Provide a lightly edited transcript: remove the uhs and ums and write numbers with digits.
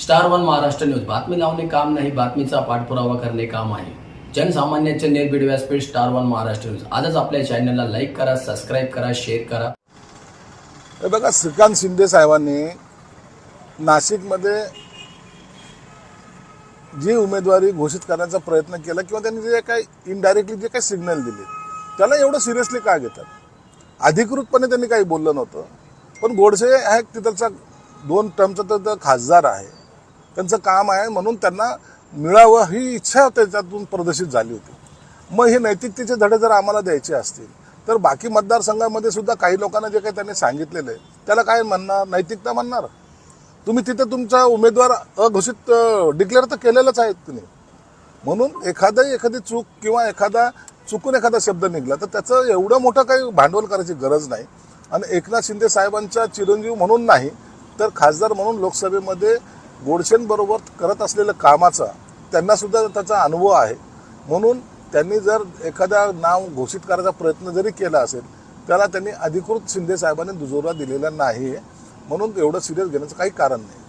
Star one Maharashtra news बातमी लावणे काम नाही, बातमीचा पाठपुरावा करणे काम आहे. जनसामान्यांचे निर्भीड व्यासपीठ स्टार वन महाराष्ट्र न्यूज. आजच आपल्या चॅनलला लाईक करा, सबस्क्राईब करा, शेअर करा. हे बघा, श्रीकांत शिंदे साहेबांनी नाशिकमध्ये जी उमेदवारी घोषित करण्याचा प्रयत्न केला किंवा त्यांनी जे काही इनडायरेक्टली जे काही सिग्नल दिले त्याला एवढं सिरियसली का घेतात? अधिकृतपणे त्यांनी काही बोललं नव्हतं, पण गोडसे हा तिथलचा 2 टर्मचा तर खासदार आहे, त्यांचं काम आहे म्हणून त्यांना मिळावं ही इच्छा त्याच्यातून प्रदर्शित झाली होती. मग हे नैतिकतेचे धडे जर आम्हाला द्यायचे असतील तर बाकी मतदारसंघामध्ये सुद्धा काही लोकांना जे काही त्यांनी सांगितलेलं आहे त्याला काय म्हणणार, नैतिकता म्हणणार? तुम्ही तिथे तुमचा उमेदवार अघोषित डिक्लेअर तर केलेलंच आहे तुम्ही. म्हणून एखादी चूक किंवा चुकून एखादा शब्द निघला तर त्याचं एवढं मोठं काही भांडवल करायची गरज नाही. आणि एकनाथ शिंदे साहेबांच्या चिरंजीव म्हणून नाही तर खासदार म्हणून लोकसभेमध्ये गोडसेंबरोबर करत असलेल्या कामाचा त्यांना सुद्धा त्याचा अनुभव आहे. म्हणून त्यांनी जर एखादा नाव घोषित करायचा प्रयत्न जरी केला असेल त्याला त्यांनी अधिकृत शिंदे साहेबांनी दुजोरा दिलेला नाही, म्हणून एवढं सिरियस घेण्याचं काही कारण नाही.